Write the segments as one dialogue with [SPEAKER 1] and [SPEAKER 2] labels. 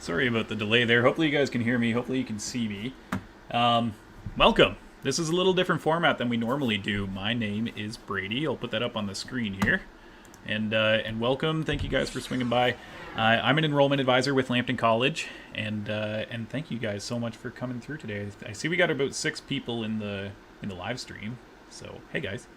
[SPEAKER 1] Sorry about the delay there. Hopefully you guys can hear me. Hopefully you can see me. Welcome. This is a little different format than we normally do. My name is Brady. I'll put that up on the screen here. And welcome. Thank you guys for swinging by. I'm an enrollment advisor with Lambton College, and thank you guys so much for coming through today. I see we got about 6 people in the live stream. So hey guys.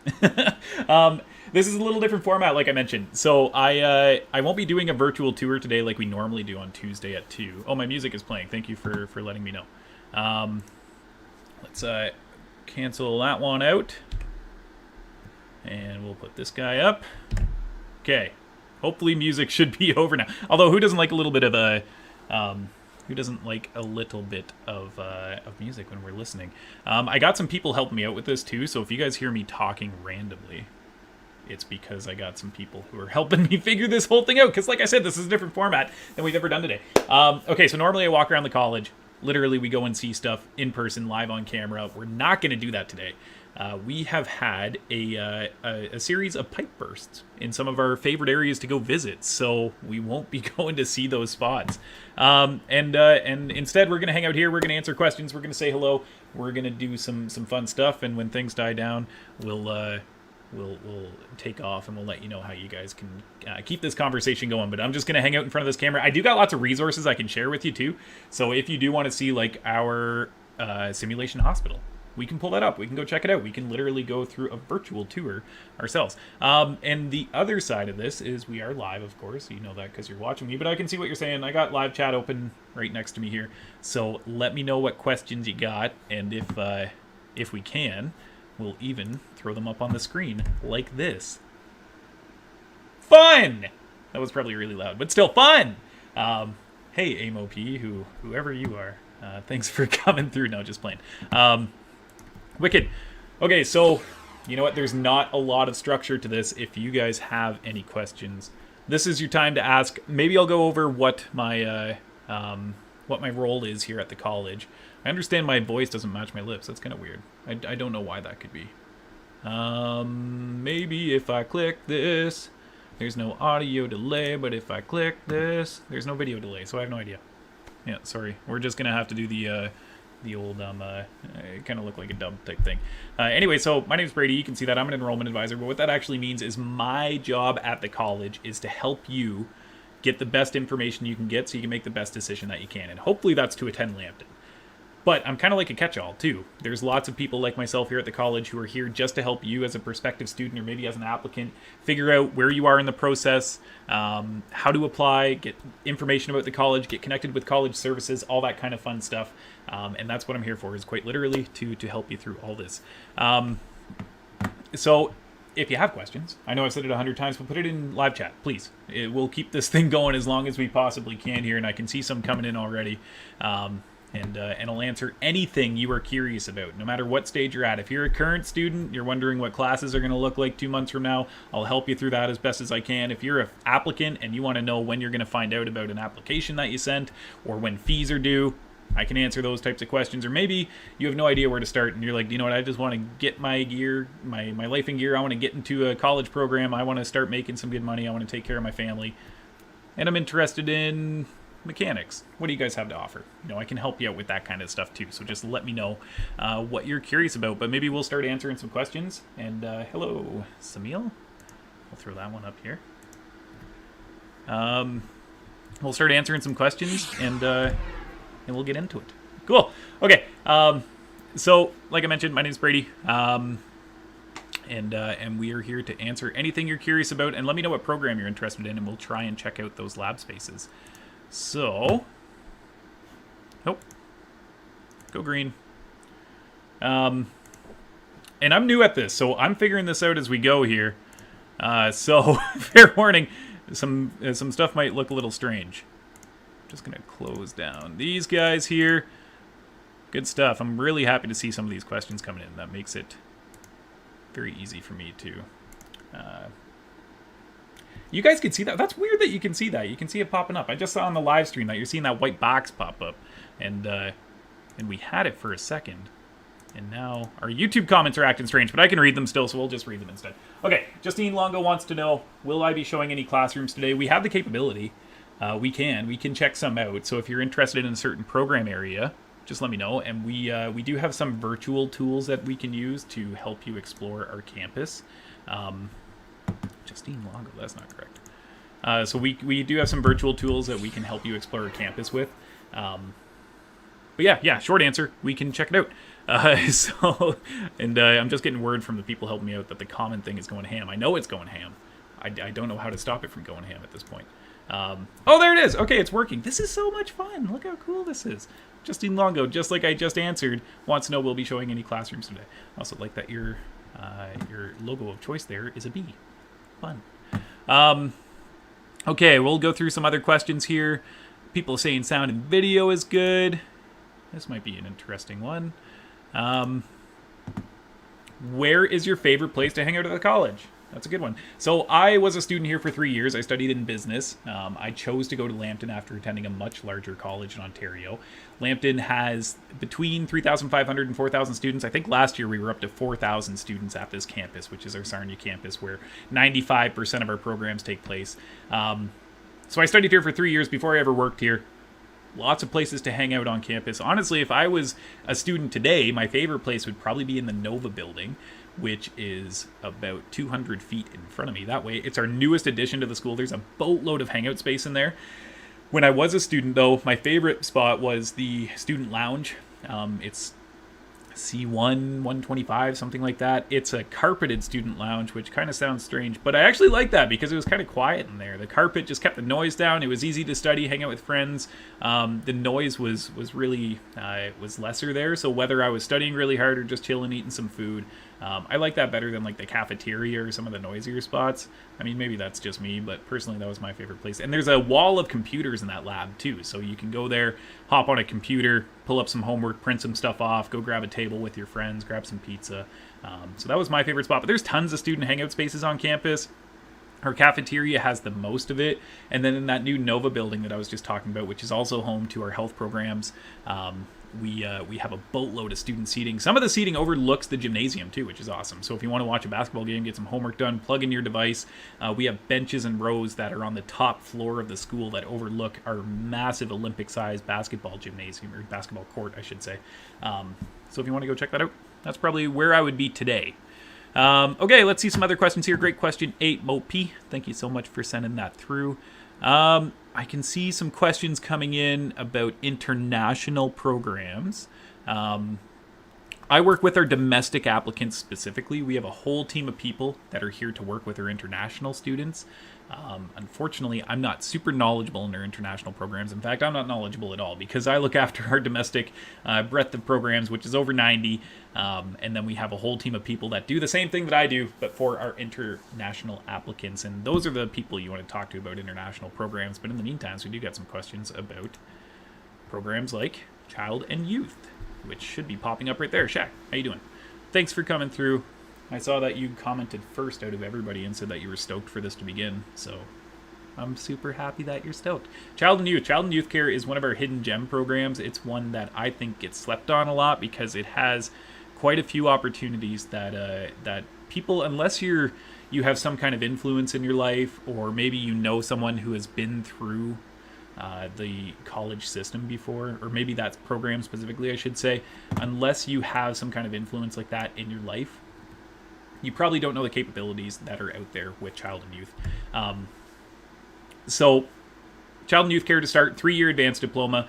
[SPEAKER 1] This is a little different format, like I mentioned. So I won't be doing a virtual tour today like we normally do on Tuesday at 2. Oh, my music is playing. Thank you for letting me know. Let's cancel that one out, and we'll put this guy up. Okay. Hopefully music should be over now. Although, who doesn't like a little bit of a music when we're listening? I got some people helping me out with this too, so if you guys hear me talking randomly, it's because I got some people who are helping me figure this whole thing out, because like I said, this is a different format than we've ever done today. Okay, so normally I walk around the college. Literally, we go and see stuff in person, live on camera. We're not going to do that today. We have had a series of pipe bursts in some of our favorite areas to go visit, so we won't be going to see those spots. And instead, we're going to hang out here. We're going to answer questions. We're going to say hello. We're going to do some fun stuff, and when things die down, we'll take off and we'll let you know how you guys can keep this conversation going. But I'm just going to hang out in front of this camera. I do got lots of resources I can share with you too. So if you do want to see like our simulation hospital, we can pull that up. We can go check it out. We can literally go through a virtual tour ourselves. And the other side of this is we are live, of course. You know that because you're watching me, but I can see what you're saying. I got live chat open right next to me here. So let me know what questions you got, and if we can, we'll even throw them up on the screen like this. Fun! That was probably really loud, but still fun! Hey, AMOP, whoever you are, thanks for coming through. No, just playing. Wicked. Okay, so, you know what? There's not a lot of structure to this. If you guys have any questions, this is your time to ask. Maybe I'll go over what my role is here at the college. I understand my voice doesn't match my lips. That's kind of weird. I don't know why that could be. Maybe if I click this, there's no audio delay, but if I click this, there's no video delay, so I have no idea. Yeah, sorry. We're just going to have to do the old, it kind of look like a dub type thing. Anyway, so my name is Brady. You can see that I'm an enrollment advisor, but what that actually means is my job at the college is to help you get the best information you can get so you can make the best decision that you can, and hopefully that's to attend Lambton. But I'm kind of like a catch-all, too. There's lots of people like myself here at the college who are here just to help you as a prospective student or maybe as an applicant figure out where you are in the process, how to apply, get information about the college, get connected with college services, all that kind of fun stuff. And that's what I'm here for, is quite literally to help you through all this. So if you have questions, I know I've said it 100 times, but put it in live chat, please. We'll keep this thing going as long as we possibly can here, and I can see some coming in already. And I'll answer anything you are curious about, no matter what stage you're at. If you're a current student, you're wondering what classes are going to look like 2 months from now, I'll help you through that as best as I can. If you're an applicant and you want to know when you're going to find out about an application that you sent or when fees are due, I can answer those types of questions. Or maybe you have no idea where to start and you're like, you know what, I just want to get my gear, my life in gear. I want to get into a college program. I want to start making some good money. I want to take care of my family. And I'm interested in mechanics. What do you guys have to offer? You know, I can help you out with that kind of stuff too. So just let me know what you're curious about. But maybe we'll start answering some questions. And hello, Samil. I'll throw that one up here. We'll start answering some questions and we'll get into it. Cool. Okay. So like I mentioned, my name's Brady. And we are here to answer anything you're curious about. And let me know what program you're interested in, and we'll try and check out those lab spaces. So, go green. And I'm new at this, so I'm figuring this out as we go here. So, fair warning, some stuff might look a little strange. Just gonna close down these guys here. Good stuff. I'm really happy to see some of these questions coming in. That makes it very easy for me to. You guys can see that. That's weird that you can see that. You can see it popping up. I just saw on the live stream that you're seeing that white box pop up. And we had it for a second. And now our YouTube comments are acting strange, but I can read them still, so we'll just read them instead. Okay, Justine Longo wants to know, will I be showing any classrooms today? We have the capability. We can check some out. So if you're interested in a certain program area, just let me know. And we do have some virtual tools that we can use to help you explore our campus. Justine Longo, that's not correct. So we do have some virtual tools that we can help you explore our campus with. But yeah, short answer, we can check it out. I'm just getting word from the people helping me out that the common thing is going ham. I know it's going ham. I don't know how to stop it from going ham at this point. Oh, there it is. Okay, it's working. This is so much fun. Look how cool this is. Justine Longo, just like I just answered, wants to know we'll be showing any classrooms today. I also like that your logo of choice there is a bee. Fun. Okay, we'll go through some other questions here. People saying sound and video is good. This might be an interesting one. Where is your favorite place to hang out at the college? That's a good one. So I was a student here for 3 years. I studied in business. I chose to go to Lambton after attending a much larger college in Ontario. Lambton has between 3,500 and 4,000 students. I think last year we were up to 4,000 students at this campus, which is our Sarnia campus, where 95% of our programs take place. So I studied here for 3 years before I ever worked here. Lots of places to hang out on campus. Honestly, if I was a student today, my favorite place would probably be in the Nova building, which is about 200 feet in front of me. That way, it's our newest addition to the school. There's a boatload of hangout space in there. When I was a student, though, my favorite spot was the student lounge. It's C1, 125, something like that. It's a carpeted student lounge, which kind of sounds strange, but I actually like that because it was kind of quiet in there. The carpet just kept the noise down. It was easy to study, hang out with friends. The noise was really was lesser there, so whether I was studying really hard or just chilling, eating some food, I like that better than like the cafeteria or some of the noisier spots. I mean, maybe that's just me, but personally that was my favorite place. And there's a wall of computers in that lab too, so you can go there, hop on a computer, pull up some homework, print some stuff off, go grab a table with your friends, grab some pizza. So that was my favorite spot. But there's tons of student hangout spaces on campus. Our cafeteria has the most of it. And then in that new Nova building that I was just talking about, which is also home to our health programs, we have a boatload of student seating. Some of the seating overlooks the gymnasium too, which is awesome. So if you want to watch a basketball game, get some homework done, plug in your device. We have benches and rows that are on the top floor of the school that overlook our massive Olympic-sized basketball gymnasium, or basketball court, I should say. So if you want to go check that out, that's probably where I would be today. Okay, let's see some other questions here. Great question 8, Mo P. Thank you so much for sending that through. I can see some questions coming in about international programs. I work with our domestic applicants specifically. We have a whole team of people that are here to work with our international students. Unfortunately, I'm not super knowledgeable in our international programs. In fact, I'm not knowledgeable at all because I look after our domestic breadth of programs, which is over 90. And then we have a whole team of people that do the same thing that I do, but for our international applicants. And those are the people you want to talk to about international programs. But in the meantime, we do got some questions about programs like child and youth, which should be popping up right there. Shaq, how you doing? Thanks for coming through. I saw that you commented first out of everybody and said that you were stoked for this to begin, so I'm super happy that you're stoked. Child and Youth Care is one of our hidden gem programs. It's one that I think gets slept on a lot because it has quite a few opportunities that people, unless you have some kind of influence in your life, or maybe you know someone who has been through the college system before, or maybe that program specifically, I should say, unless you have some kind of influence like that in your life, you probably don't know the capabilities that are out there with child and youth. So child and youth care to start, 3-year advanced diploma.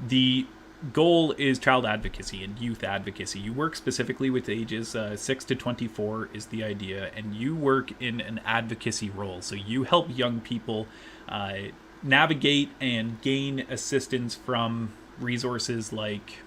[SPEAKER 1] The goal is child advocacy and youth advocacy. You work specifically with ages 6 to 24 is the idea, and you work in an advocacy role. So you help young people navigate and gain assistance from resources like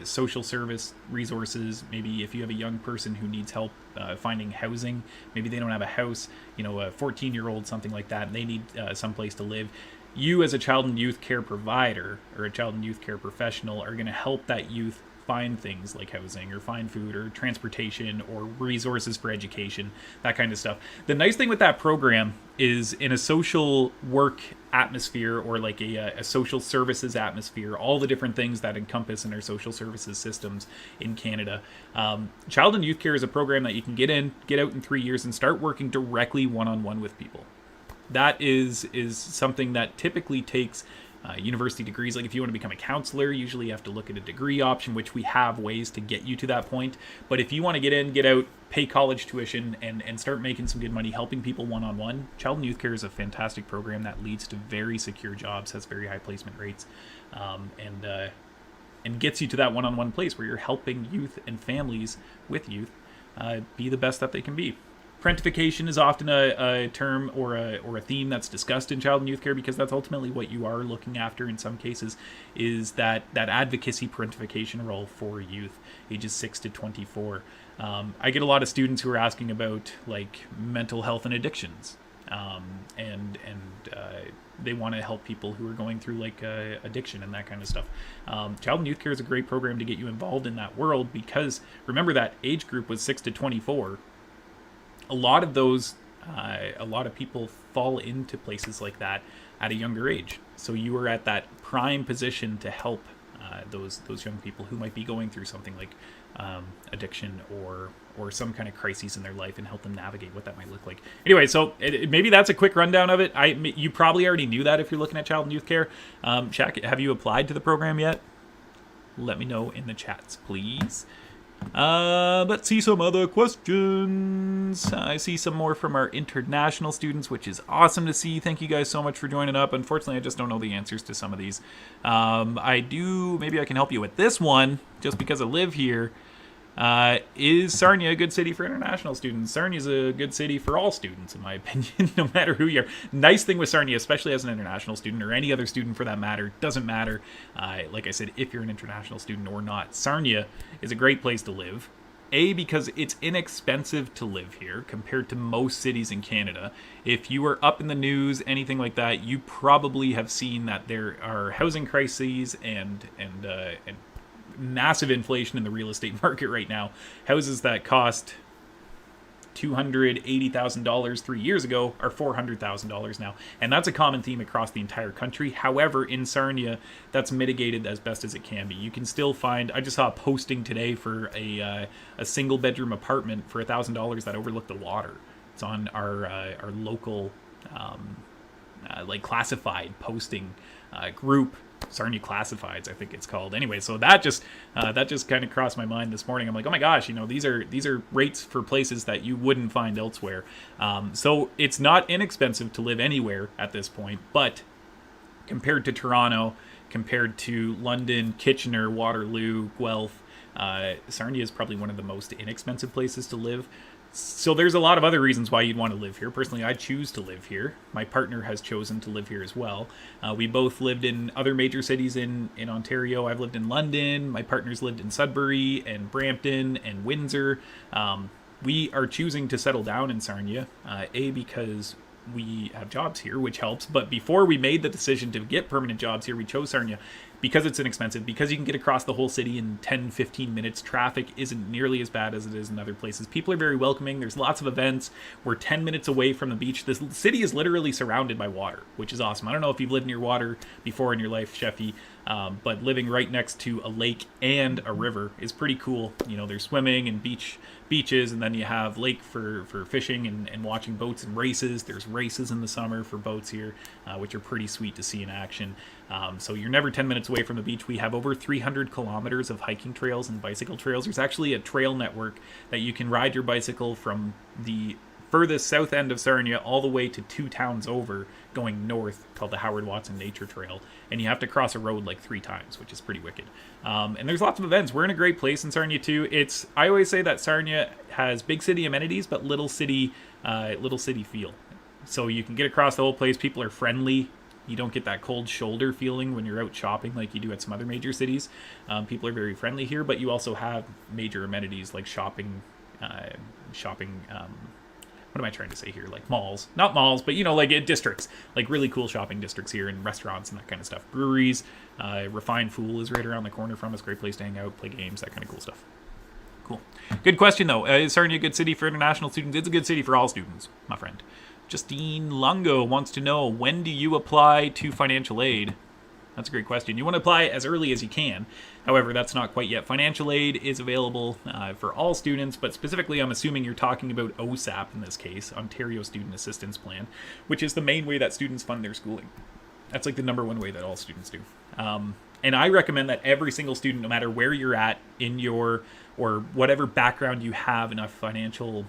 [SPEAKER 1] social service resources. Maybe if you have a young person who needs help finding housing, maybe they don't have a house, a 14-year-old, something like that, and they need someplace to live. You as a child and youth care provider or a child and youth care professional are going to help that youth find things like housing or find food or transportation or resources for education, that kind of stuff. The nice thing with that program is in a social work atmosphere, or like a social services atmosphere, all the different things that encompass in our social services systems in Canada. Child and Youth Care is a program that you can get out in 3 years and start working directly one-on-one with people. that is something that typically takes university degrees. Like if you want to become a counselor, usually you have to look at a degree option, which we have ways to get you to that point. But if you want to get in, get out, pay college tuition, and start making some good money helping people one-on-one, Child and Youth Care is a fantastic program that leads to very secure jobs, has very high placement rates, and gets you to that one-on-one place where you're helping youth and families with youth be the best that they can be. Parentification is often a term or a theme that's discussed in child and youth care, because that's ultimately what you are looking after in some cases, is that advocacy parentification role for youth ages 6 to 24. I get a lot of students who are asking about like mental health and addictions, and they want to help people who are going through like addiction and that kind of stuff. Child and Youth Care is a great program to get you involved in that world, because remember that age group was 6 to 24. A lot of people fall into places like that at a younger age. So you are at that prime position to help those young people who might be going through something like addiction or some kind of crises in their life, and help them navigate what that might look like. Anyway, so maybe that's a quick rundown of it. You probably already knew that if you're looking at child and youth care. Shaq, have you applied to the program yet? Let me know in the chats, please. Let's see some other questions. I see some more from our international students, which is awesome to see. Thank you guys so much for joining up. Unfortunately, I just don't know the answers to some of these. Maybe I can help you with this one, just because I live here. Is Sarnia a good city for international students? Sarnia is a good city for all students, in my opinion, no matter who you are. Nice thing with Sarnia, especially as an international student, or any other student for that matter, doesn't matter. Like I said, if you're an international student or not, Sarnia is a great place to live. Because it's inexpensive to live here compared to most cities in Canada. If you are up in the news, anything like that, you probably have seen that there are housing crises and massive inflation in the real estate market right now. Houses that cost $280,000 3 years ago are $400,000 now, and that's a common theme across the entire country. However, in Sarnia, that's mitigated as best as it can be. You can still find, I just saw a posting today for a single bedroom apartment for $1,000 that overlooked the water. It's on our local like classified posting group. Sarnia Classifieds, I think it's called. Anyway, so that just kind of crossed my mind this morning. I'm like, oh my gosh, these are rates for places that you wouldn't find elsewhere. So it's not inexpensive to live anywhere at this point, but compared to Toronto, compared to London, Kitchener, Waterloo, Guelph, Sarnia is probably one of the most inexpensive places to live. So there's a lot of other reasons why you'd want to live here. Personally, I choose to live here. My partner has chosen to live here as well. We both lived in other major cities in Ontario. I've lived in London. My partner's lived in Sudbury and Brampton and Windsor. We are choosing to settle down in Sarnia, because we have jobs here, which helps. But before we made the decision to get permanent jobs here, we chose Sarnia because it's inexpensive, because you can get across the whole city in 10-15 minutes. Traffic isn't nearly as bad as it is in other places. People are very welcoming. There's lots of events. We're 10 minutes away from the beach. This city is literally surrounded by water, which is awesome. I don't know if you've lived near water before in your life, Sheffy, but living right next to a lake and a river is pretty cool. There's swimming and beaches, and then you have lake for fishing and watching boats and races. There's races in the summer for boats here, which are pretty sweet to see in action. So you're never 10 minutes away from the beach. We have over 300 kilometers of hiking trails and bicycle trails. There's actually a trail network that you can ride your bicycle from the furthest south end of Sarnia all the way to 2 towns over going north, called the Howard Watson Nature Trail, and you have to cross a road like 3 times, which is pretty wicked. And there's lots of events. We're in a great place in Sarnia too. I always say that Sarnia has big city amenities but little city feel. So you can get across the whole place. People are friendly. You don't get that cold shoulder feeling when you're out shopping like you do at some other major cities. People are very friendly here, but you also have major amenities like shopping. What am I trying to say here? Like malls. Not malls, but like districts. Like really cool shopping districts here, and restaurants and that kind of stuff. Breweries. Refined Fool is right around the corner from us. Great place to hang out, play games, that kind of cool stuff. Cool. Good question, though. Is Sarnia a good city for international students? It's a good city for all students, my friend. Justine Lungo wants to know, when do you apply to financial aid? That's a great question. You want to apply as early as you can. However, that's not quite yet. Financial aid is available for all students, but specifically I'm assuming you're talking about OSAP in this case, Ontario Student Assistance Plan, which is the main way that students fund their schooling. That's like the number one way that all students do. And I recommend that every single student, no matter where you're at in your, or whatever background you have, enough financial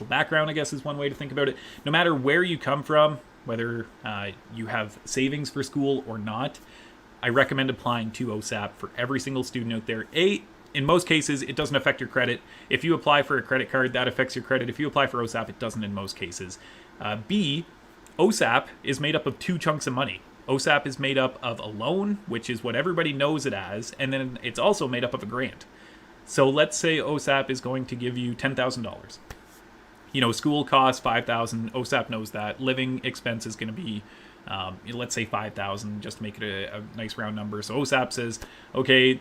[SPEAKER 1] background, I guess is one way to think about it. No matter where you come from, whether you have savings for school or not, I recommend applying to OSAP for every single student out there. In most cases, it doesn't affect your credit. If you apply for a credit card, that affects your credit. If you apply for OSAP, it doesn't in most cases. B, OSAP is made up of two chunks of money. OSAP is made up of a loan, which is what everybody knows it as, and then it's also made up of a grant. So let's say OSAP is going to give you $10,000. School costs $5,000. OSAP knows that. Living expense is going to be, let's say $5,000, just to make it a nice round number. So OSAP says, okay,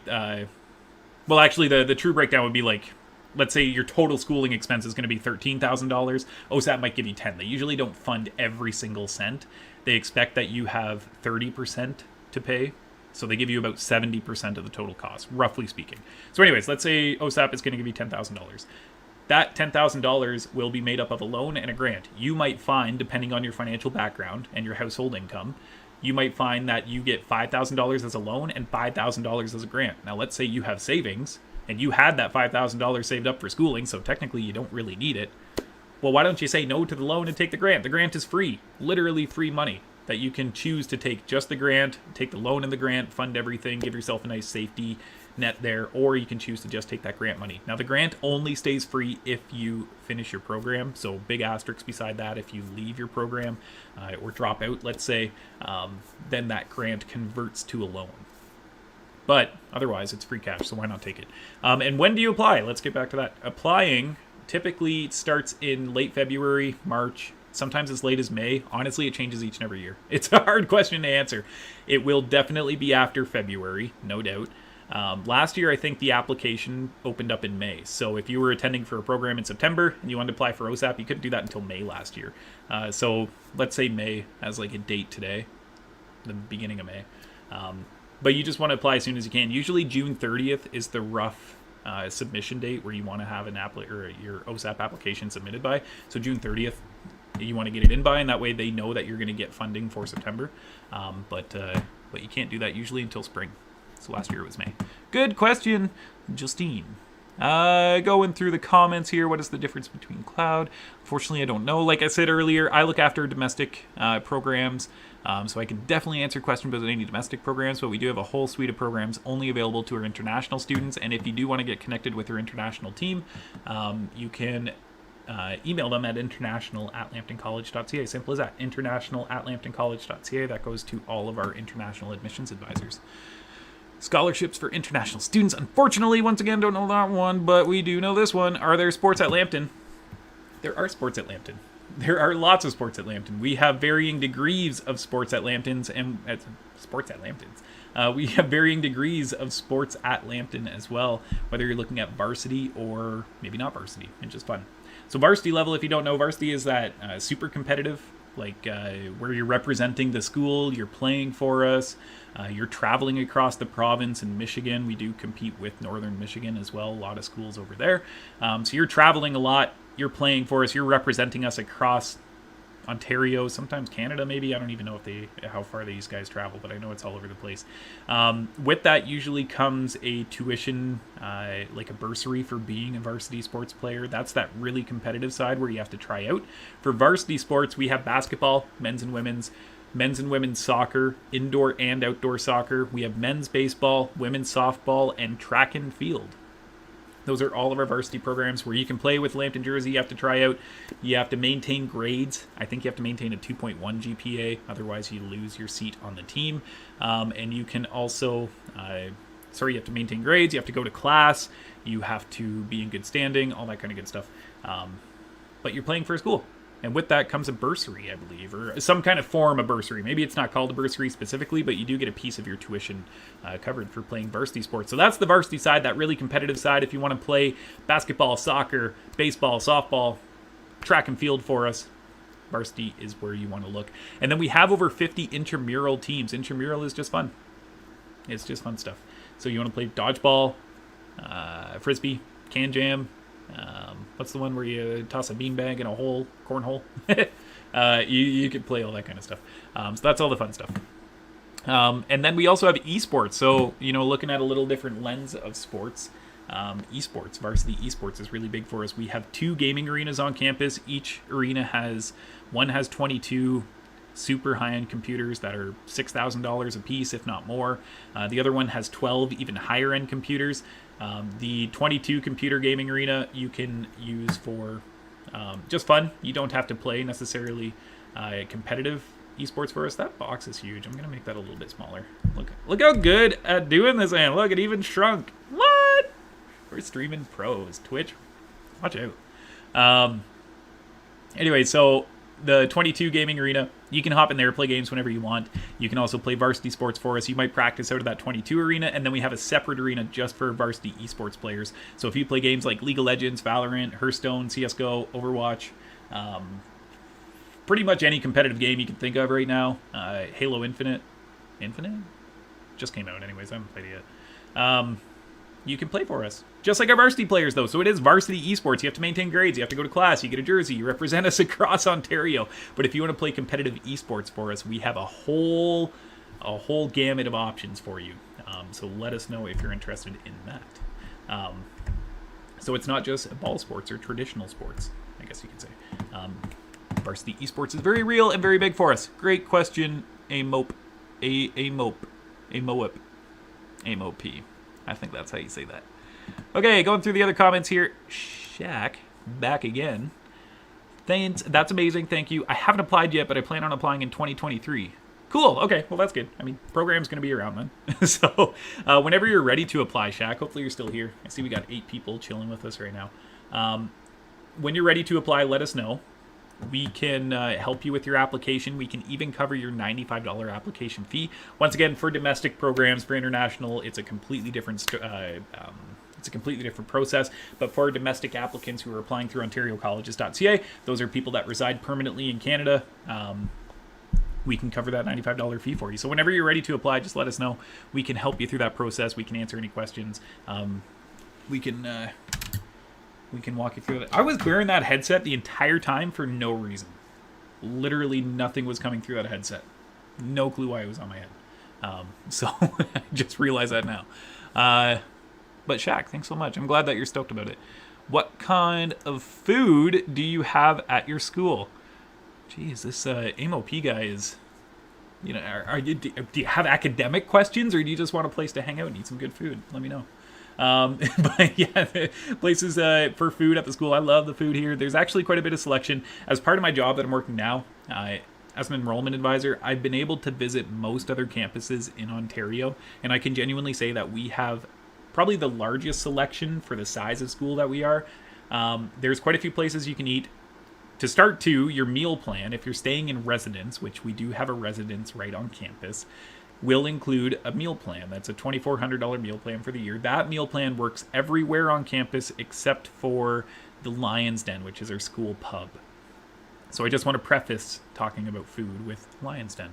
[SPEAKER 1] well, actually, the true breakdown would be like, let's say your total schooling expense is going to be $13,000. OSAP might give you 10. They usually don't fund every single cent. They expect that you have 30% to pay. So they give you about 70% of the total cost, roughly speaking. So anyways, let's say OSAP is going to give you $10,000. That $10,000 will be made up of a loan and a grant. You might find, depending on your financial background and your household income, you might find that you get $5,000 as a loan and $5,000 as a grant. Now, let's say you have savings and you had that $5,000 saved up for schooling, so technically you don't really need it. Well, why don't you say no to the loan and take the grant? The grant is free, literally free money that you can choose to take just the grant, take the loan and the grant, fund everything, give yourself a nice safety net there, or you can choose to just take that grant money. Now, the grant only stays free if you finish your program, so big asterisk beside that. If you leave your program or drop out, let's say, then that grant converts to a loan. But otherwise, it's free cash, so why not take it? And when do you apply? Let's get back to that. Applying typically starts in late February, March, sometimes as late as May. Honestly, it changes each and every year. It's a hard question to answer. It will definitely be after February, no doubt. Last year, I think the application opened up in May. So if you were attending for a program in September and you wanted to apply for OSAP, you couldn't do that until May last year. So let's say May as like a date today, the beginning of May. But you just want to apply as soon as you can. Usually June 30th is the rough submission date where you want to have your OSAP application submitted by. So June 30th, you want to get it in by, and that way they know that you're going to get funding for September. But you can't do that usually until spring. So last year it was May. Good question, Justine. Going through the comments here, what is the difference between cloud? Unfortunately, I don't know. Like I said earlier, I look after domestic programs, so I can definitely answer questions about any domestic programs, but we do have a whole suite of programs only available to our international students, and if you do want to get connected with our international team, you can email them at international@lambtoncollege.ca. Simple as that, international@lambtoncollege.ca. That goes to all of our international admissions advisors. Scholarships for international students. Unfortunately, once again, don't know that one, but we do know this one. Are there sports at Lambton? There are sports at Lambton. There are lots of sports at Lambton. We have varying degrees of sports at Lambton's and sports at Lambton's. We have varying degrees of sports at Lambton as well, whether you're looking at varsity or maybe not varsity, and just fun. So varsity level, if you don't know, varsity is that super competitive, like where you're representing the school, you're playing for us, you're traveling across the province in Michigan. We do compete with Northern Michigan as well, a lot of schools over there. So you're traveling a lot, you're playing for us, you're representing us across Ontario, sometimes Canada maybe. I don't even know how far these guys travel, but I know it's all over the place. With that usually comes a tuition, like a bursary for being a varsity sports player. That's that really competitive side where you have to try out. For varsity sports, we have basketball, men's and women's soccer, indoor and outdoor soccer. We have men's baseball, women's softball, and track and field. Those are all of our varsity programs where you can play with Lambton jersey. You have to try out. You have to maintain grades. I think you have to maintain a 2.1 GPA. Otherwise, you lose your seat on the team. And you can also, you have to maintain grades. You have to go to class. You have to be in good standing, all that kind of good stuff. But you're playing for a school. And with that comes a bursary, I believe, or some kind of form of bursary. Maybe it's not called a bursary specifically, but you do get a piece of your tuition covered for playing varsity sports. So that's the varsity side, that really competitive side. If you want to play basketball, soccer, baseball, softball, track and field for us, varsity is where you want to look. And then we have over 50 intramural teams. Intramural is just fun. It's just fun stuff. So you want to play dodgeball, frisbee, can jam. What's the one where you toss a beanbag in a hole, cornhole? You can play all that kind of stuff. So that's all the fun stuff. And then we also have esports. So, looking at a little different lens of sports, esports, varsity esports is really big for us. We have 2 gaming arenas on campus. Each arena has 22 super high-end computers that are $6,000 a piece, if not more. The other one has 12 even higher-end computers. The 22 computer gaming arena you can use for just fun. You don't have to play necessarily competitive esports for us. That box is huge. I'm going to make that a little bit smaller. Look how good at doing this I am. Look, it even shrunk. What? We're streaming pros. Twitch. Watch out. Anyway, so the 22 gaming arena, you can hop in there, play games whenever you want. You can also play varsity sports for us. You might practice out of that 22 arena, and then we have a separate arena just for varsity esports players. So if you play games like League of Legends, Valorant, Hearthstone, CSGO, Overwatch, pretty much any competitive game you can think of right now, Halo Infinite just came out anyways, I haven't played it yet. You can play for us. Just like our varsity players, though. So it is varsity esports. You have to maintain grades. You have to go to class. You get a jersey. You represent us across Ontario. But if you want to play competitive esports for us, we have a whole gamut of options for you. So let us know if you're interested in that. So it's not just ball sports or traditional sports, I guess you could say. Varsity esports is very real and very big for us. Great question, Amope. I think that's how you say that. Okay, going through the other comments here. Shaq, back again. Thanks. That's amazing. Thank you. I haven't applied yet, but I plan on applying in 2023. Cool. Okay. Well, that's good. I mean, program's going to be around then. So whenever you're ready to apply, Shaq, hopefully you're still here. I see we got 8 people chilling with us right now. When you're ready to apply, let us know. We can help you with your application. We can even cover your $95 application fee. Once again, for domestic programs, for international, it's a completely different process. But for domestic applicants who are applying through OntarioColleges.ca, those are people that reside permanently in Canada. We can cover that $95 fee for you. So whenever you're ready to apply, just let us know. We can help you through that process. We can answer any questions. We can walk you through it. I was wearing that headset the entire time for no reason. Literally nothing was coming through that headset. No clue why it was on my head. So I just realized that now. But Shaq, thanks so much. I'm glad that you're stoked about it. What kind of food do you have at your school? Jeez, this AMOP guy is... do you have academic questions, or do you just want a place to hang out and eat some good food? Let me know. But yeah, places for food at the school. I love the food here. There's actually quite a bit of selection. As part of my job that I'm working now, as an enrollment advisor, I've been able to visit most other campuses in Ontario, and I can genuinely say that we have probably the largest selection for the size of school that we are. There's quite a few places you can eat. To start, too, your meal plan, if you're staying in residence, which we do have a residence right on campus, will include a meal plan. That's a $2,400 meal plan for the year. That meal plan works everywhere on campus except for the Lion's Den, which is our school pub. So I just want to preface talking about food with Lion's Den.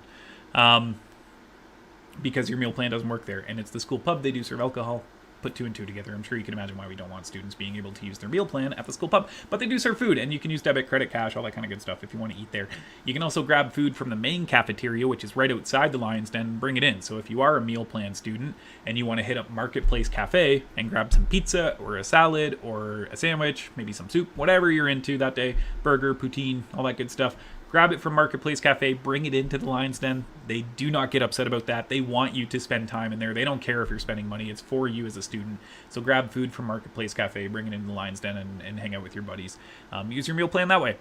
[SPEAKER 1] Because your meal plan doesn't work there, and it's the school pub. They do serve alcohol. Put 2 and 2 together. I'm sure you can imagine why we don't want students being able to use their meal plan at the school pub. But they do serve food, and you can use debit, credit, cash, all that kind of good stuff if you want to eat there. You can also grab food from the main cafeteria, which is right outside the Lion's Den, and bring it in. So if you are a meal plan student and you want to hit up Marketplace Cafe and grab some pizza or a salad or a sandwich, maybe some soup, whatever you're into that day, burger, poutine, all that good stuff, grab it from Marketplace Cafe, bring it into the Lion's Den. They do not get upset about that. They want you to spend time in there. They don't care if you're spending money. It's for you as a student. So grab food from Marketplace Cafe, bring it into the Lion's Den, and hang out with your buddies. Use your meal plan that way.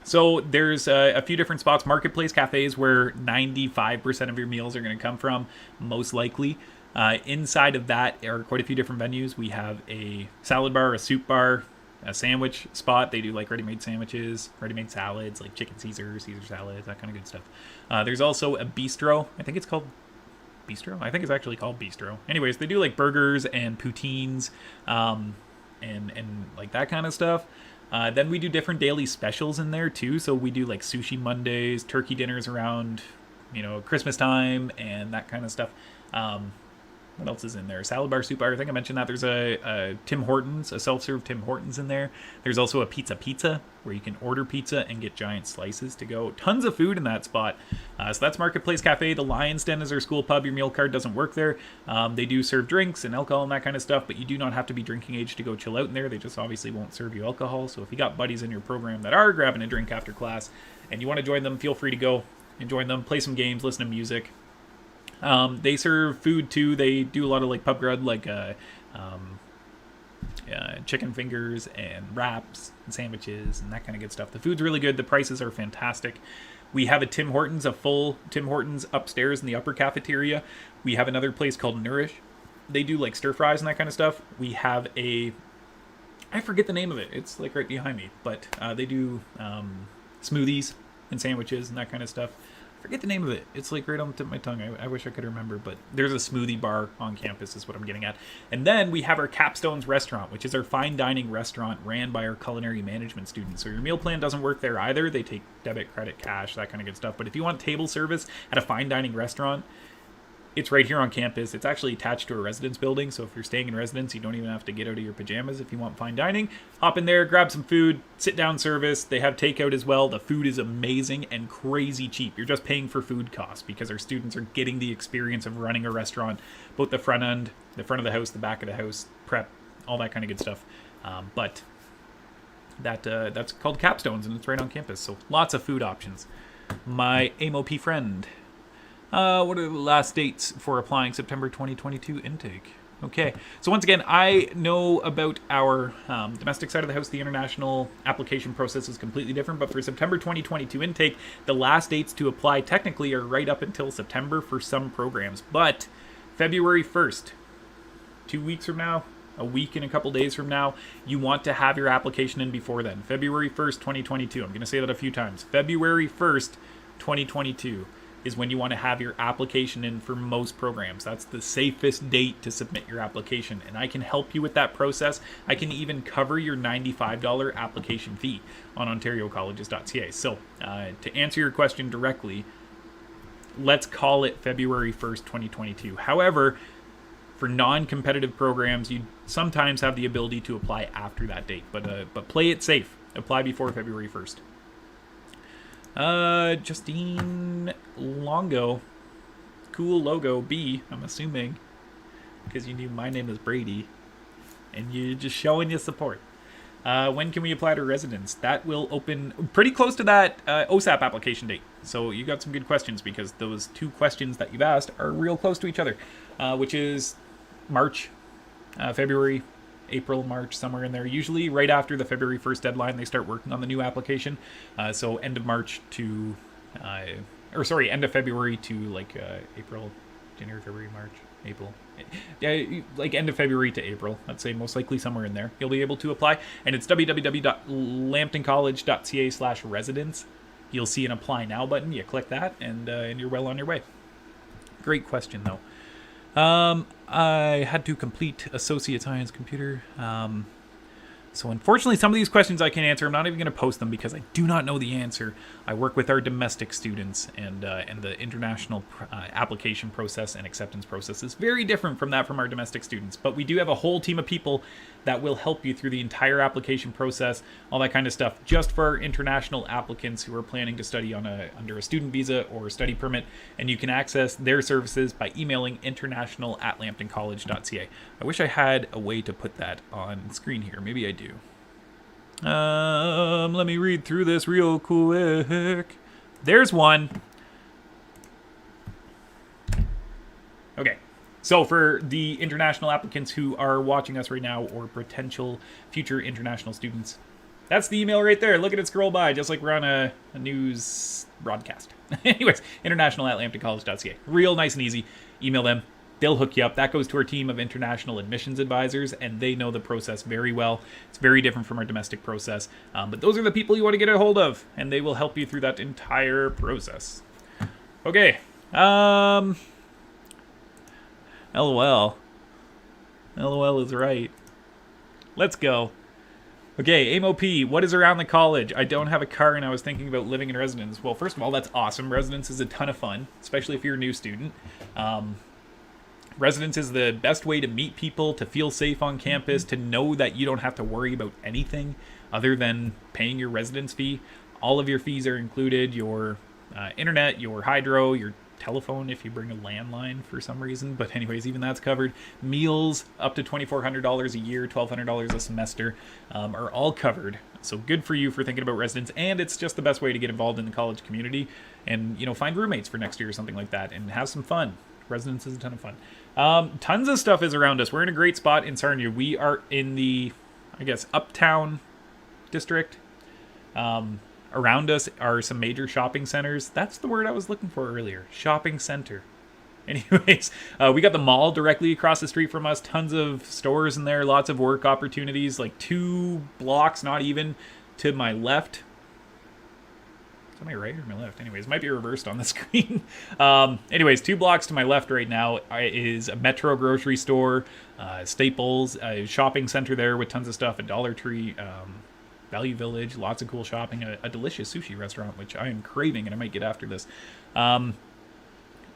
[SPEAKER 1] So there's a few different spots. Marketplace Cafe is where 95% of your meals are going to come from, most likely. Inside of that are quite a few different venues. We have a salad bar, a soup bar, a sandwich spot. They do like ready-made sandwiches, ready-made salads, like chicken Caesar salads, that kind of good stuff. There's also a bistro. I think it's called Bistro. I think it's actually called Bistro. Anyways, they do like burgers and poutines, and like that kind of stuff. Then we do different daily specials in there too. So we do like sushi Mondays, turkey dinners around, Christmas time and that kind of stuff. What else is in there? Salad bar, soup bar. I think I mentioned that. There's a Tim Hortons, a self-serve Tim Hortons in there. There's also a pizza where you can order pizza and get giant slices to go. Tons of food in that spot. So that's Marketplace Cafe. The Lion's Den is our school pub. Your meal card doesn't work there. They do serve drinks and alcohol and that kind of stuff, but you do not have to be drinking age to go chill out in there. They just obviously won't serve you alcohol. So if you got buddies in your program that are grabbing a drink after class and you want to join them, feel free to go and join them. Play some games, listen to music. They serve food too. They do a lot of like pub grub, like chicken fingers and wraps and sandwiches and that kind of good stuff. The food's really good. The prices are fantastic. We have a Tim Hortons, a full Tim Hortons upstairs in the upper cafeteria. We have another place called Nourish. They do like stir fries and that kind of stuff. We have I forget the name of it. It's like right behind me, but they do smoothies and sandwiches and that kind of stuff. Forget the name of it. It's like right on the tip of my tongue. I wish I could remember, but there's a smoothie bar on campus is what I'm getting at. And then we have our Capstones restaurant, which is our fine dining restaurant ran by our culinary management students. So your meal plan doesn't work there either. They take debit, credit, cash, that kind of good stuff. But if you want table service at a fine dining restaurant, it's right here on campus. It's actually attached to a residence building, so if you're staying in residence, you don't even have to get out of your pajamas if you want fine dining. Hop in there, grab some food, sit-down service. They have takeout as well. The food is amazing and crazy cheap. You're just paying for food costs because our students are getting the experience of running a restaurant, both the front end, the front of the house, the back of the house, prep, all that kind of good stuff. But that's called Capstones, and it's right on campus, so lots of food options. My AMOP friend... what are the last dates for applying September 2022 intake? Okay, so once again, I know about our domestic side of the house. The international application process is completely different, but for September 2022 intake, the last dates to apply technically are right up until September for some programs, but February 1st, 2 weeks from now, a week and a couple days from now, you want to have your application in before then. February 1st, 2022. I'm going to say that a few times. February 1st, 2022. Is when you want to have your application in for most programs. That's the safest date to submit your application, and I can help you with that process. I can even cover your $95 application fee on ontariocolleges.ca. So to answer your question directly, let's call it February 1st, 2022. However, for non-competitive programs, you sometimes have the ability to apply after that date, but play it safe. Apply before February 1st. Justine Longo, cool logo B, I'm assuming, because you knew my name is Brady, and you're just showing your support. When can we apply to residence? That will open pretty close to that OSAP application date. So you got some good questions because those two questions that you've asked are real close to each other, which is March, February, April, March, somewhere in there. Usually right after the February 1st deadline, they start working on the new application. So end of March to, end of February to like April, January, February, March, April. Yeah, like end of February to April, I'd say most likely somewhere in there. You'll be able to apply. And it's www.lambtoncollege.ca/residence. You'll see an apply now button. You click that and you're well on your way. Great question though. I had to complete Associate Science Computer. So unfortunately, some of these questions I can't answer. I'm not even going to post them because I do not know the answer. I work with our domestic students, and the international application process and acceptance process is very different from our domestic students. But we do have a whole team of people that will help you through the entire application process, all that kind of stuff, just for our international applicants who are planning to study under a student visa or a study permit. And you can access their services by emailing international@lambtoncollege.ca. I wish I had a way to put that on screen here. Maybe I do. Let me read through this real quick. There's one. Okay. So for the international applicants who are watching us right now or potential future international students, that's the email right there. Look at it scroll by, just like we're on a news broadcast. Anyways, international@lambtoncollege.ca. Real nice and easy. Email them. They'll hook you up. That goes to our team of international admissions advisors, and they know the process very well. It's very different from our domestic process, but those are the people you want to get a hold of, and they will help you through that entire process. Okay. LOL. LOL is right. Let's go. Okay, Amo P, what is around the college? I don't have a car and I was thinking about living in residence. Well, first of all, that's awesome. Residence is a ton of fun, especially if you're a new student. Residence is the best way to meet people, to feel safe on campus, to know that you don't have to worry about anything other than paying your residence fee. All of your fees are included, your internet, your hydro, your telephone if you bring a landline for some reason. But anyways, even that's covered. Meals up to $2,400 a year, $1,200 a semester are all covered. So good for you for thinking about residence. And it's just the best way to get involved in the college community and, find roommates for next year or something like that and have some fun. Residence is a ton of fun. Tons of stuff is around us. We're in a great spot in Sarnia. We are in the, uptown district. Around us are some major shopping centers. That's the word I was looking for earlier. Shopping center. Anyways, we got the mall directly across the street from us. Tons of stores in there. Lots of work opportunities. Like 2 blocks, not even, to my left. Is that my right or my left? Anyways, might be reversed on the screen. Anyways, 2 blocks to my left right now is a Metro grocery store, Staples, a shopping center there with tons of stuff, a Dollar Tree, Value Village, lots of cool shopping, a delicious sushi restaurant, which I am craving and I might get after this.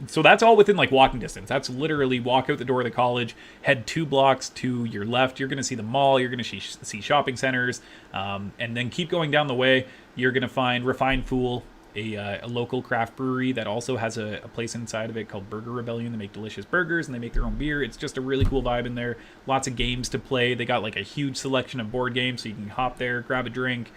[SPEAKER 1] So that's all within walking distance. That's literally walk out the door of the college, head 2 blocks to your left. You're going to see the mall. You're going to see shopping centers. And then keep going down the way. You're going to find Refined Fool, a local craft brewery that also has a place inside of it called Burger Rebellion. They make delicious burgers and they make their own beer. It's just a really cool vibe in there. Lots of games to play. They got a huge selection of board games, so you can hop there, grab a drink,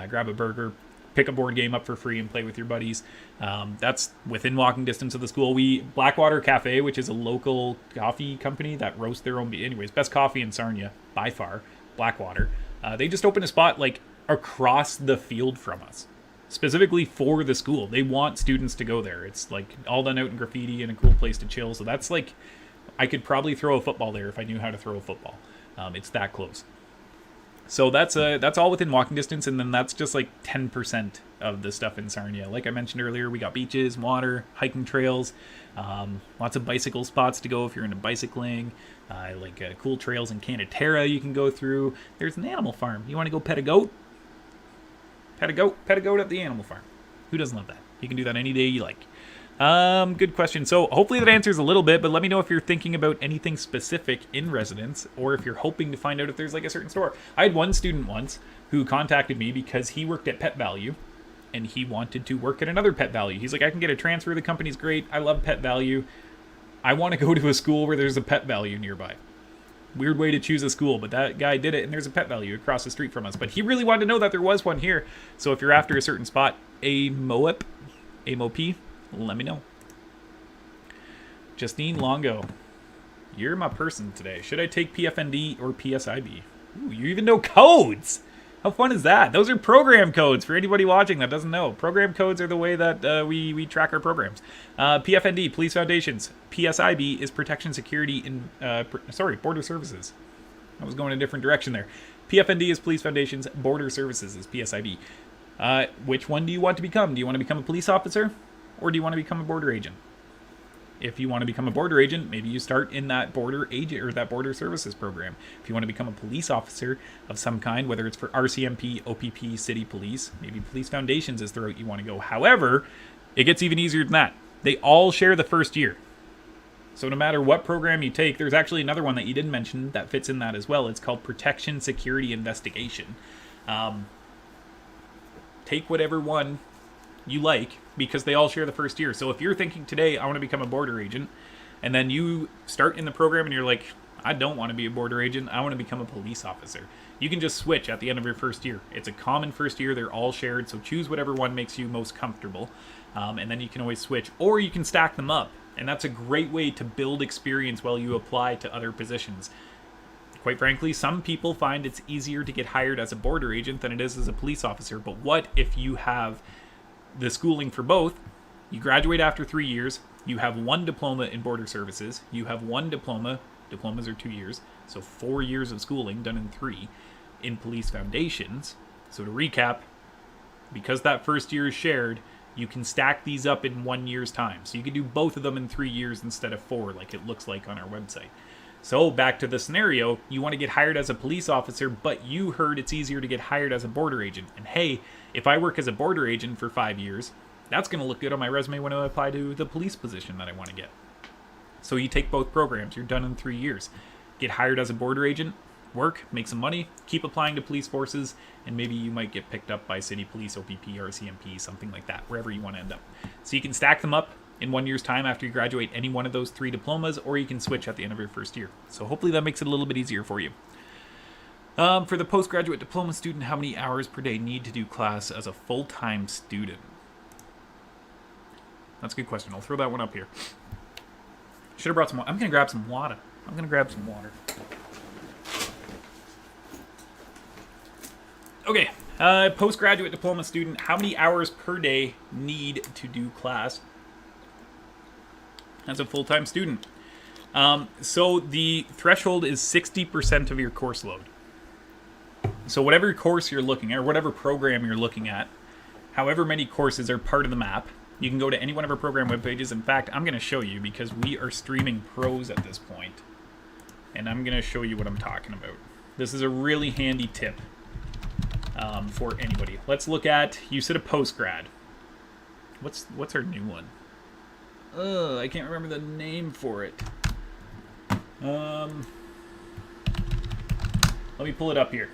[SPEAKER 1] grab a burger, pick a board game up for free and play with your buddies. That's within walking distance of the school. Blackwater Cafe, which is a local coffee company that roasts their own beer. Anyways, best coffee in Sarnia by far, Blackwater. They just opened a spot across the field from us, specifically for the school. They want students to go there. It's all done out in graffiti and a cool place to chill. So that's I could probably throw a football there if I knew how to throw a football. It's that close. So that's all within walking distance, and then that's just 10% of the stuff in Sarnia. Like I mentioned earlier, we got beaches, water, hiking trails, lots of bicycle spots to go if you're into bicycling, cool trails in Canatera you can go through. There's an animal farm. You want to go pet a goat? Pet a goat at the animal farm. Who doesn't love that? You can do that any day you like. Good question. So hopefully that answers a little bit, but let me know if you're thinking about anything specific in residence, or if you're hoping to find out if there's a certain store. I had one student once who contacted me because he worked at Pet Value and he wanted to work at another Pet Value. He's like, I can get a transfer. The company's great. I love Pet Value. I want to go to a school where there's a Pet Value nearby. Weird way to choose a school, but that guy did it, and there's a Pet Value across the street from us. But he really wanted to know that there was one here. So if you're after a certain spot, AMOP, let me know. Justine Longo, you're my person today. Should I take PFND or PSIB? Ooh, you even know codes. How fun is that? Those are program codes for anybody watching that doesn't know. Program codes are the way that we track our programs. PFND, Police Foundations. PSIB is Protection Security in, Border Services. I was going a different direction there. PFND is Police Foundations. Border Services is PSIB. Which one do you want to become? Do you want to become a police officer, or do you want to become a border agent? If you want to become a border agent, maybe you start in that border agent or that border services program. If you want to become a police officer of some kind, whether it's for RCMP, OPP, city police, maybe Police Foundations is the route you want to go. However, it gets even easier than that. They all share the first year. So no matter what program you take, there's actually another one that you didn't mention that fits in that as well. It's called Protection Security Investigation. Take whatever one you like, because they all share the first year. So if you're thinking today, I want to become a border agent, and then you start in the program and you're like, I don't want to be a border agent, I want to become a police officer, you can just switch at the end of your first year. It's a common first year. They're all shared, so choose whatever one makes you most comfortable, and then you can always switch, or you can stack them up, and that's a great way to build experience while you apply to other positions. Quite frankly, some people find it's easier to get hired as a border agent than it is as a police officer, but what if you have the schooling for both? You graduate after 3 years, you have 1 diploma in border services, you have 1 diplomas are 2 years, so 4 years of schooling done in 3 in Police Foundations. So to recap, because that first year is shared, you can stack these up in 1 year's time. So you can do both of them in 3 years instead of 4, like it looks like on our website. So back to the scenario, you want to get hired as a police officer, but you heard it's easier to get hired as a border agent. And hey, if I work as a border agent for 5 years, that's going to look good on my resume when I apply to the police position that I want to get. So you take both programs, you're done in 3 years. Get hired as a border agent, work, make some money, keep applying to police forces, and maybe you might get picked up by city police, OPP, or CMP, something like that, wherever you want to end up. So you can stack them up in 1 year's time after you graduate any one of those 3 diplomas, or you can switch at the end of your first year. So hopefully that makes it a little bit easier for you. For the postgraduate diploma student, how many hours per day need to do class as a full-time student? That's a good question. I'll throw that one up here. Should have brought some water. I'm going to grab some water. Okay, postgraduate diploma student, how many hours per day need to do class as a full-time student? So the threshold is 60% of your course load. So whatever course you're looking at, or whatever program you're looking at, however many courses are part of the map, you can go to any one of our program web pages. In fact, I'm going to show you because we are streaming pros at this point, and I'm going to show you what I'm talking about. This is a really handy tip for anybody. Let's look at, you said a postgrad. What's our new one? I can't remember the name for it. Let me pull it up here.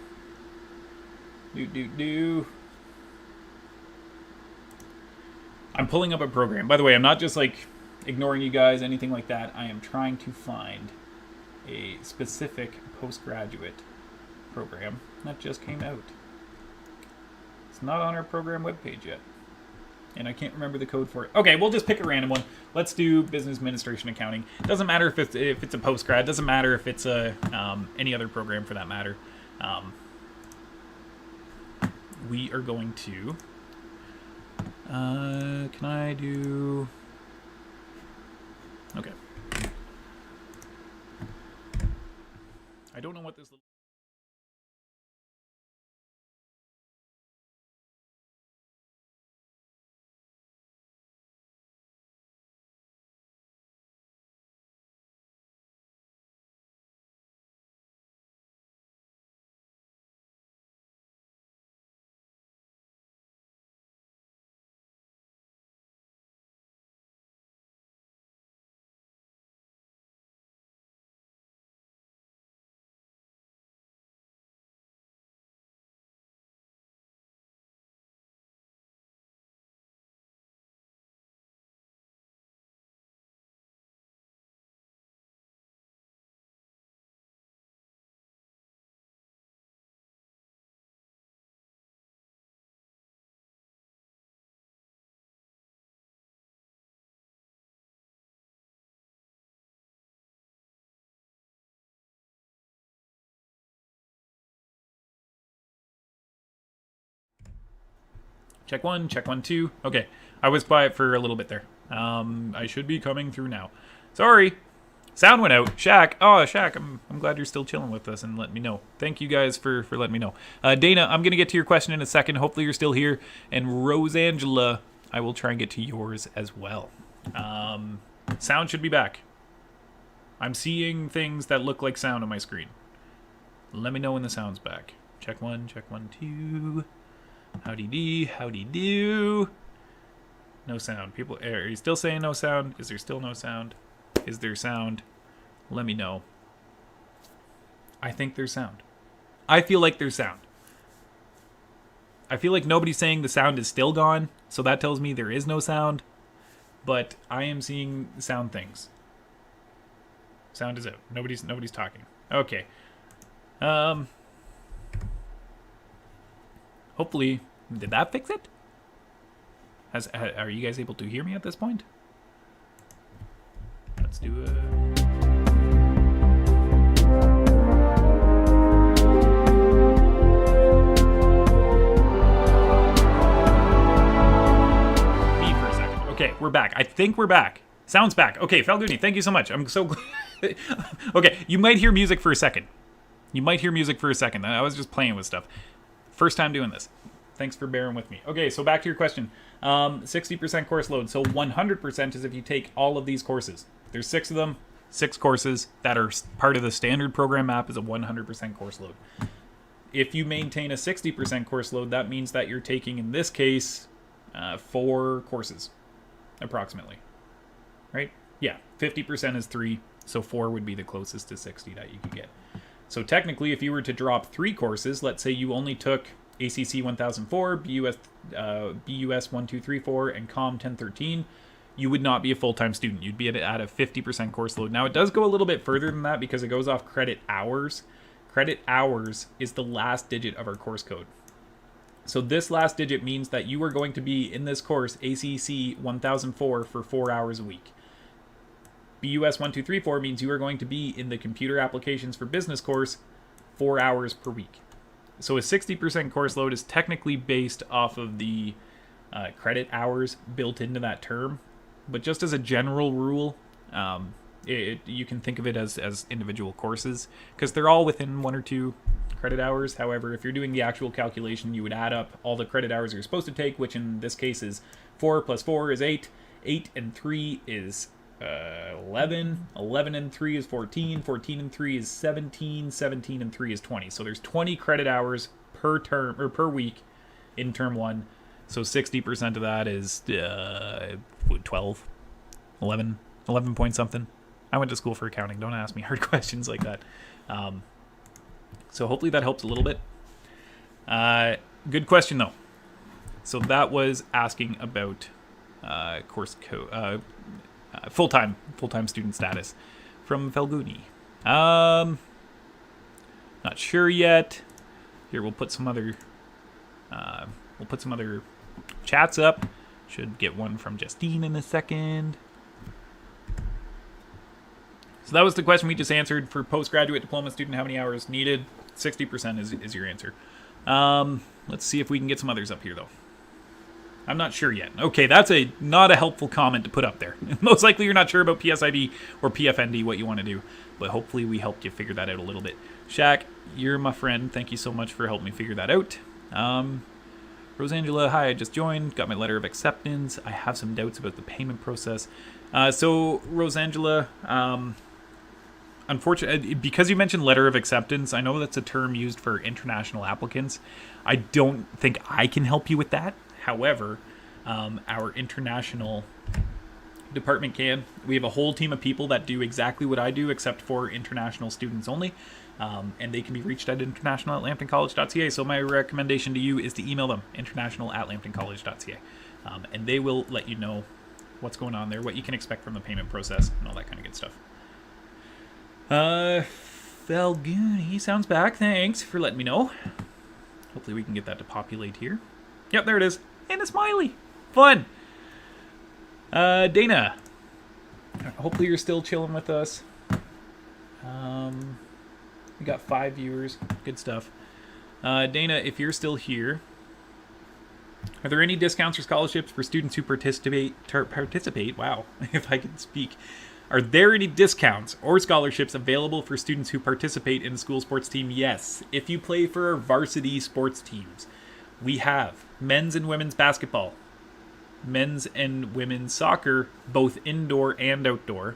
[SPEAKER 1] I'm pulling up a program. By the way, I'm not just like ignoring you guys, anything like that. I am trying to find a specific postgraduate program that just came out. It's not on our program webpage yet. And I can't remember the code for it. Okay, we'll just pick a random one. Let's do business administration accounting. Doesn't matter if it's a postgrad. Doesn't matter if it's a any other program for that matter. We are going to. Can I do? Okay. I don't know what this. Check one, 2. Okay, I was quiet for a little bit there. I should be coming through now. Sorry, sound went out. Shaq, Shaq, I'm glad you're still chilling with us and letting me know. Thank you guys for letting me know. Dana, I'm gonna get to your question in a second. Hopefully you're still here. And Rosangela, I will try and get to yours as well. Sound should be back. I'm seeing things that look like sound on my screen. Let me know when the sound's back. Check one, 2. Howdy dee, howdy do. No sound. People, are you still saying no sound? Is there still no sound? Is there sound? Let me know. I think there's sound. I feel like there's sound. I feel like nobody's saying the sound is still gone, so that tells me there is no sound. But I am seeing sound things. Sound is out. Nobody's talking. Okay. Hopefully, did that fix it? Are you guys able to hear me at this point? Let's do it. Me for a second. Okay, we're back. I think we're back. Sounds back. Okay, Falguni, thank you so much. I'm so glad. Okay, you might hear music for a second. I was just playing with stuff. First time doing this. Thanks for bearing with me. Okay, so back to your question. 60% course load. So 100% is if you take all of these courses. There's 6 of them. 6 courses that are part of the standard program map is a 100% course load. If you maintain a 60% course load, that means that you're taking, in this case, 4 courses, approximately. Right? Yeah, 50% is 3, so 4 would be the closest to 60 that you could get. So technically, if you were to drop 3 courses, let's say you only took ACC 1004, BUS 1234, and COM 1013, you would not be a full-time student. You'd be at a 50% course load. Now, it does go a little bit further than that because it goes off credit hours. Credit hours is the last digit of our course code. So this last digit means that you are going to be in this course, ACC 1004, for 4 hours a week. BUS 1234 means you are going to be in the Computer Applications for Business course 4 hours per week. So a 60% course load is technically based off of the credit hours built into that term. But just as a general rule, you can think of it as individual courses because they're all within 1 or 2 credit hours. However, if you're doing the actual calculation, you would add up all the credit hours you're supposed to take, which in this case is 4 plus 4 is 8. 8 and 3 is 11. 11 and 3 is 14. 14 and 3 is 17. 17 and 3 is 20. So there's 20 credit hours per term or per week in term 1. So 60% of that is 12, 11 point something. I went to school for accounting. Don't ask me hard questions like that. So hopefully that helps a little bit. Good question, though. So that was asking about course code, full-time student status from Felguni. Not sure yet. Here, we'll put some other chats up. Should get one from Justine in a second. So that was the question we just answered. For postgraduate diploma student, how many hours needed? 60% is your answer. Let's see if we can get some others up here, though. I'm not sure yet. Okay, that's not a helpful comment to put up there. Most likely you're not sure about PSIB or PFND, what you want to do. But hopefully we helped you figure that out a little bit. Shaq, you're my friend. Thank you so much for helping me figure that out. Rosangela, hi, I just joined. Got my letter of acceptance. I have some doubts about the payment process. So, Rosangela, unfortunately, because you mentioned letter of acceptance, I know that's a term used for international applicants. I don't think I can help you with that. However, our international department can. We have a whole team of people that do exactly what I do, except for international students only. And they can be reached at international@lambtoncollege.ca. So my recommendation to you is to email them, international@lambtoncollege.ca. And they will let you know what's going on there, what you can expect from the payment process, and all that kind of good stuff. Felguni sounds back. Thanks for letting me know. Hopefully we can get that to populate here. Yep, there it is. And a smiley. Fun. Dana. Hopefully you're still chilling with us. We got 5 viewers. Good stuff. Dana, if you're still here, are there any discounts or scholarships for students who participate? Wow, if I can speak. Are there any discounts or scholarships available for students who participate in the school sports team? Yes. If you play for our varsity sports teams, we have men's and women's basketball, men's and women's soccer, both indoor and outdoor.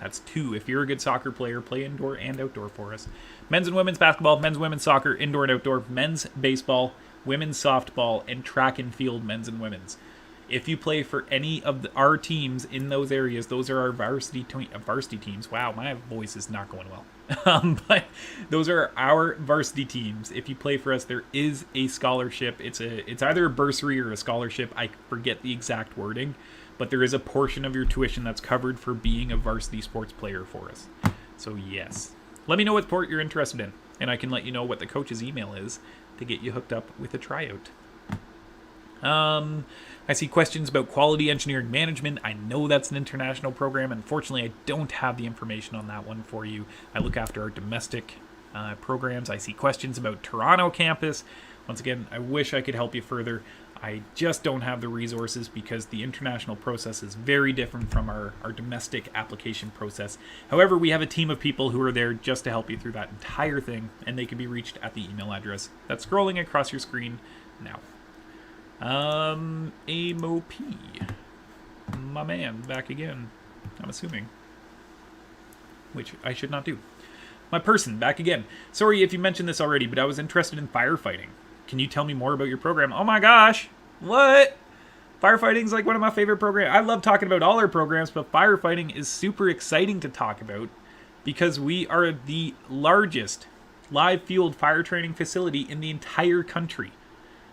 [SPEAKER 1] That's 2. If you're a good soccer player, play indoor and outdoor for us. Men's and women's basketball, men's and women's soccer, indoor and outdoor, men's baseball, women's softball, and track and field, men's and women's. If you play for any of our teams in those areas, those are our varsity teams. Wow, my voice is not going well. But those are our varsity teams. If you play for us, there is a scholarship. It's either a bursary or a scholarship. I forget the exact wording, but there is a portion of your tuition that's covered for being a varsity sports player for us. So yes, let me know what sport you're interested in, and I can let you know what the coach's email is to get you hooked up with a tryout. I see questions about quality engineering management. I know that's an international program. Unfortunately, I don't have the information on that one for you. I look after our domestic programs. I see questions about Toronto campus. Once again, I wish I could help you further. I just don't have the resources because the international process is very different from our domestic application process. However, we have a team of people who are there just to help you through that entire thing, and they can be reached at the email address that's scrolling across your screen now. AMOP. My man, back again, I'm assuming. which I should not do. My person, back again. Sorry if you mentioned this already, but I was interested in firefighting. Can you tell me more about your program? Oh my gosh! What? Firefighting's like one of my favorite programs. I love talking about all our programs, but firefighting is super exciting to talk about because we are the largest live field fire training facility in the entire country.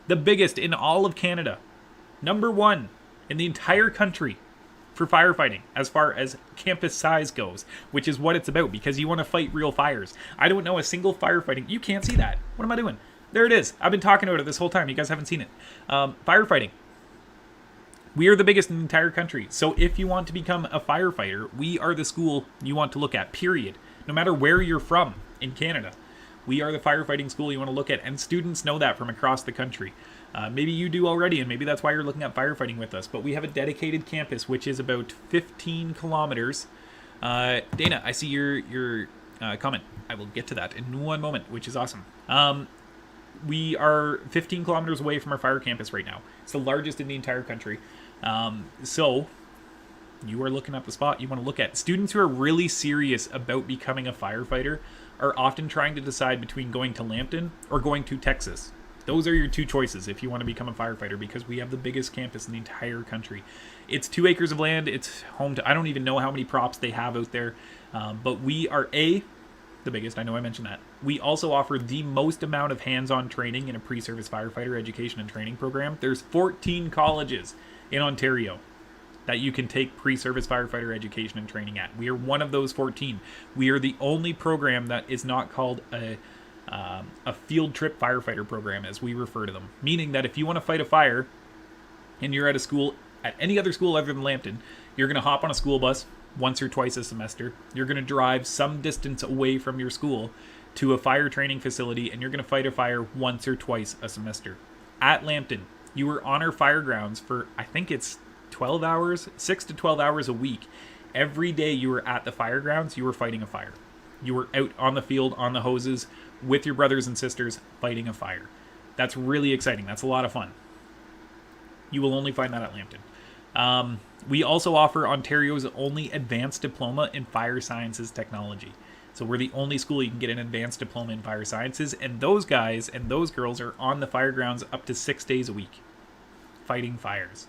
[SPEAKER 1] The biggest in all of Canada. Number 1 in the entire country for firefighting as far as campus size goes, which is what it's about because you want to fight real fires. I don't know a single firefighting. You can't see that. What am I doing? There it is. I've been talking about it this whole time. You guys haven't seen it. Firefighting. We are the biggest in the entire country. So if you want to become a firefighter, we are the school you want to look at, period. No matter where you're from in Canada. We are the firefighting school you want to look at, and students know that from across the country. Maybe you do already, and maybe that's why you're looking at firefighting with us. But we have a dedicated campus, which is about 15 kilometers. Dana, I see your comment. I will get to that in one moment, which is awesome. We are 15 kilometers away from our fire campus right now. It's the largest in the entire country. So you are looking at the spot you want to look at. Students who are really serious about becoming a firefighter are often trying to decide between going to Lambton or going to Texas. Those are your two choices if you want to become a firefighter because we have the biggest campus in the entire country. It's 2 acres of land. It's home to, I don't even know how many props they have out there. But we are the biggest. I know I mentioned that. We also offer the most amount of hands-on training in a pre-service firefighter education and training program. There's 14 colleges in Ontario that you can take pre-service firefighter education and training at. We are one of those 14. We are the only program that is not called a field trip firefighter program, as we refer to them. Meaning that if you want to fight a fire and you're at a school, at any other school other than Lambton, you're going to hop on a school bus once or twice a semester. You're going to drive some distance away from your school to a fire training facility, and you're going to fight a fire once or twice a semester. At Lambton, you are on our fire grounds for, I think it's 12 hours, 6 to 12 hours a week. Every day you were at the fire grounds, you were fighting a fire. You were out on the field, on the hoses, with your brothers and sisters, fighting a fire. That's really exciting. That's a lot of fun. You will only find that at Lambton. We also offer Ontario's only advanced diploma in fire sciences technology. So we're the only school you can get an advanced diploma in fire sciences, and those guys and those girls are on the fire grounds up to 6 days a week, fighting fires,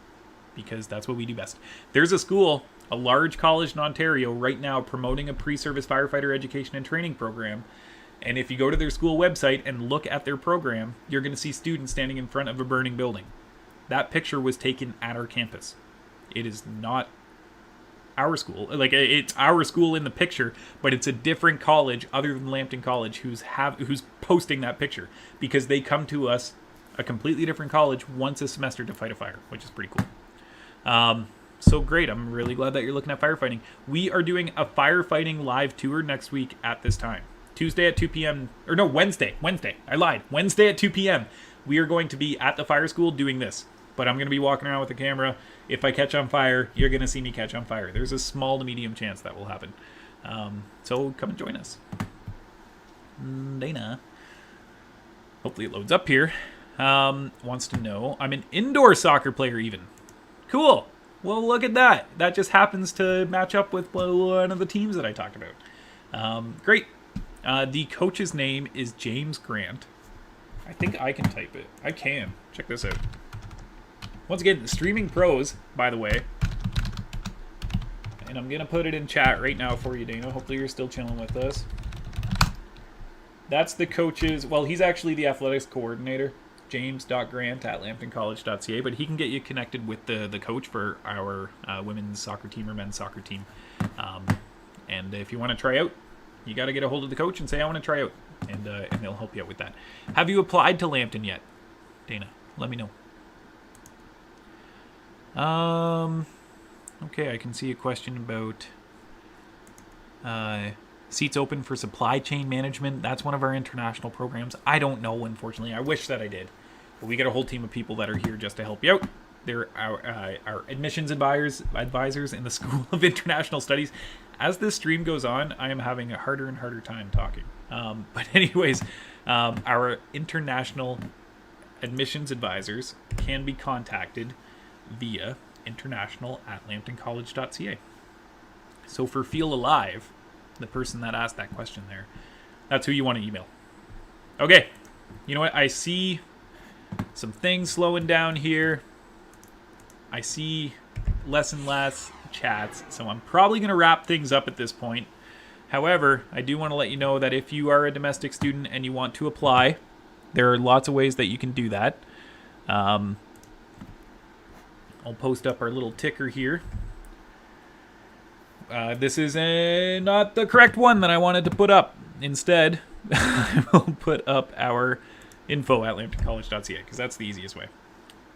[SPEAKER 1] because that's what we do best. There's a school, a large college in Ontario right now promoting a pre-service firefighter education and training program. And if you go to their school website and look at their program, you're going to see students standing in front of a burning building. That picture was taken at our campus. It is not our school. Like, it's our school in the picture, but it's a different college other than Lambton College who's posting that picture, because they come to us, a completely different college, once a semester to fight a fire, which is pretty cool. So great. I'm really glad that you're looking at firefighting. We are doing a firefighting live tour next week at this time. Tuesday at 2 p.m. Or no, Wednesday. I lied. Wednesday at 2 p.m. We are going to be at the fire school doing this. But I'm going to be walking around with the camera. If I catch on fire, you're going to see me catch on fire. There's a small to medium chance that will happen. So come and join us. Dana. Hopefully it loads up here. Wants to know. I'm an indoor soccer player even. Cool. Well, look at that. That just happens to match up with one of the teams that I talked about. Great. The coach's name is James Grant. I think I can type it. I can. Check this out. Once again, Streaming Pros, by the way. And I'm going to put it in chat right now for you, Dana. Hopefully you're still chilling with us. That's the coach's... Well, he's actually the athletics coordinator. James.grant@lambtoncollege.ca. But he can get you connected with the coach for our women's soccer team or men's soccer team. And if you want to try out, you got to get a hold of the coach and say, I want to try out. And they'll help you out with that. Have you applied to Lambton yet? Dana, let me know. Okay, I can see a question about seats open for supply chain management. That's one of our international programs. I don't know, unfortunately. I wish that I did. But we got a whole team of people that are here just to help you out. They're our admissions advisors in the School of International Studies. As this stream goes on, I am having a harder and harder time talking. But anyways, our international admissions advisors can be contacted via international@lambtoncollege.ca. So for Feel Alive, the person that asked that question there. That's who you want to email. Okay, you know what? I see some things slowing down here. I see less and less chats, so I'm probably going to wrap things up at this point. However, I do want to let you know that if you are a domestic student and you want to apply, there are lots of ways that you can do that. I'll post up our little ticker here. This is not the correct one that I wanted to put up. Instead, I will put up our info at lambtoncollege.ca because that's the easiest way.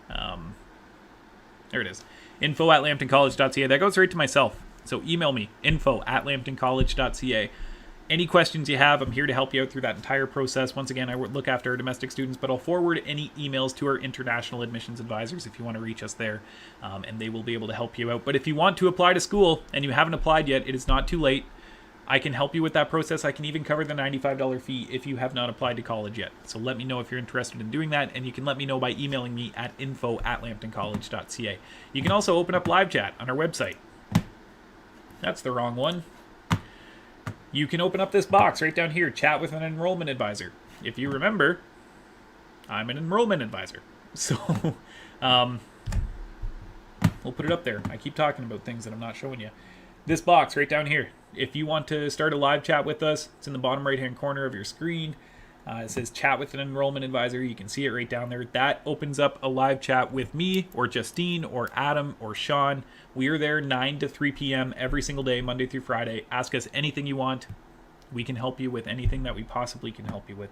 [SPEAKER 1] There it is. Info at lambtoncollege.ca. That goes right to myself. So email me, info at lambtoncollege.ca. Any questions you have, I'm here to help you out through that entire process. Once again, I look after our domestic students, but I'll forward any emails to our international admissions advisors if you want to reach us there, and they will be able to help you out. But if you want to apply to school and you haven't applied yet, it is not too late. I can help you with that process. I can even cover the $95 fee if you have not applied to college yet. So let me know if you're interested in doing that, and you can let me know by emailing me at info at lambtoncollege.ca. You can also open up live chat on our website. That's the wrong one. You can open up this box right down here, chat with an enrollment advisor. If you remember, I'm an enrollment advisor. So we'll put it up there. I keep talking about things that I'm not showing you. This box right down here. If you want to start a live chat with us, it's in the bottom right-hand corner of your screen. It says chat with an enrollment advisor. You can see it right down there. That opens up a live chat with me or Justine or Adam or Sean. We are there 9 to 3 p.m. every single day, Monday through Friday. Ask us anything you want. We can help you with anything that we possibly can help you with.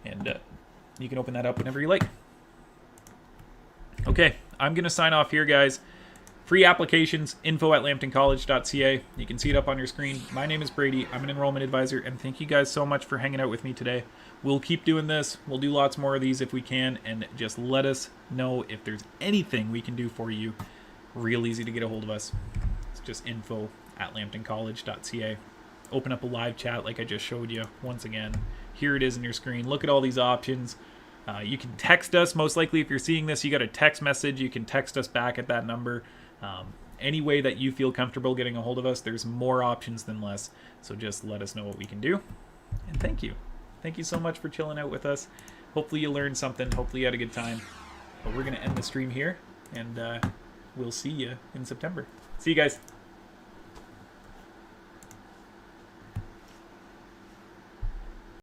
[SPEAKER 1] And you can open that up whenever you like. Okay, I'm going to sign off here, guys. Free applications, info at lambtoncollege.ca. You can see it up on your screen. My name is Brady. I'm an enrollment advisor, and thank you guys so much for hanging out with me today. We'll keep doing this. We'll do lots more of these if we can, and just let us know if there's anything we can do for you. Real easy to get a hold of us. It's just info at lambtoncollege.ca. Open up a live chat like I just showed you once again. Here it is in your screen. Look at all these options. You can text us. Most likely if you're seeing this, you got a text message. You can text us back at that number. Any way that you feel comfortable getting a hold of us, there's more options than less. So just let us know what we can do. And thank you. Thank you so much for chilling out with us. Hopefully you learned something. Hopefully you had a good time. But we're going to end the stream here, and we'll see you in September. See you guys.